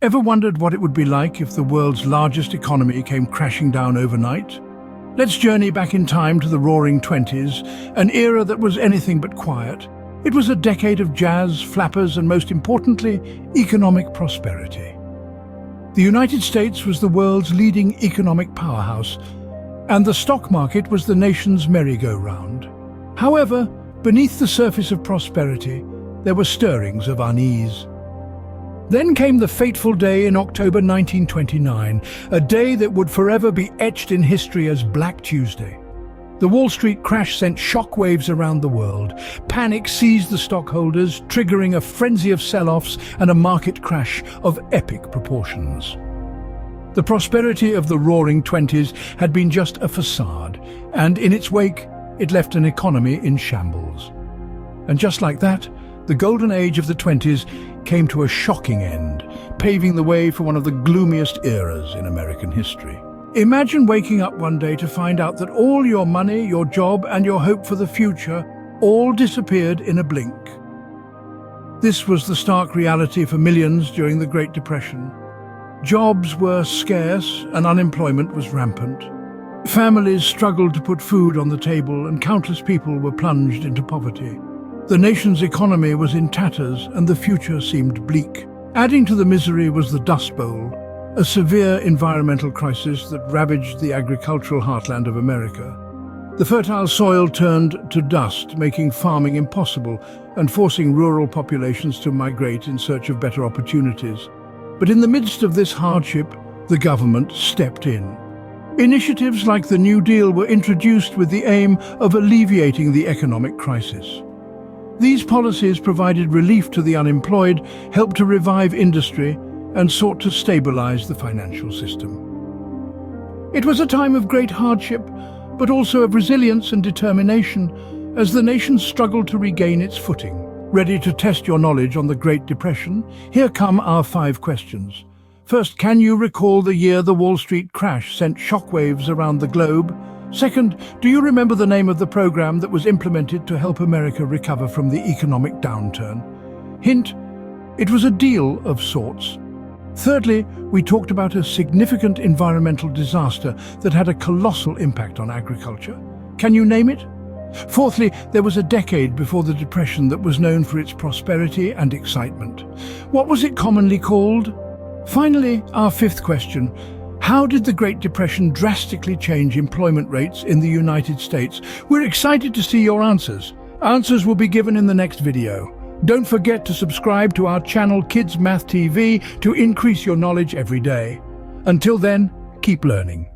Ever wondered what it would be like if the world's largest economy came crashing down overnight? Let's journey back in time to the Roaring Twenties, an era that was anything but quiet. It was a decade of jazz, flappers, and most importantly, economic prosperity. The United States was the world's leading economic powerhouse, and the stock market was the nation's merry-go-round. However, beneath the surface of prosperity, there were stirrings of unease. Then came the fateful day in October 1929, a day that would forever be etched in history as Black Tuesday. The Wall Street crash sent shockwaves around the world. Panic seized the stockholders, triggering a frenzy of sell-offs and a market crash of epic proportions. The prosperity of the Roaring Twenties had been just a facade, and in its wake, it left an economy in shambles. And just like that, the golden age of the 20s came to a shocking end, paving the way for one of the gloomiest eras in American history. Imagine waking up one day to find out that all your money, your job, and your hope for the future all disappeared in a blink. This was the stark reality for millions during the Great Depression. Jobs were scarce and unemployment was rampant. Families struggled to put food on the table, and countless people were plunged into poverty. The nation's economy was in tatters and the future seemed bleak. Adding to the misery was the Dust Bowl, a severe environmental crisis that ravaged the agricultural heartland of America. The fertile soil turned to dust, making farming impossible and forcing rural populations to migrate in search of better opportunities. But in the midst of this hardship, the government stepped in. Initiatives like the New Deal were introduced with the aim of alleviating the economic crisis. These policies provided relief to the unemployed, helped to revive industry, and sought to stabilize the financial system. It was a time of great hardship, but also of resilience and determination, as the nation struggled to regain its footing. Ready to test your knowledge on the Great Depression? Here come our 5 questions. First, can you recall the year the Wall Street crash sent shockwaves around the globe? Second, do you remember the name of the program that was implemented to help America recover from the economic downturn? Hint, it was a deal of sorts. Thirdly, we talked about a significant environmental disaster that had a colossal impact on agriculture. Can you name it? Fourthly, there was a decade before the Depression that was known for its prosperity and excitement. What was it commonly called? Finally, our 5th question. How did the Great Depression drastically change employment rates in the United States? We're excited to see your answers. Answers will be given in the next video. Don't forget to subscribe to our channel Kids Math TV to increase your knowledge every day. Until then, keep learning.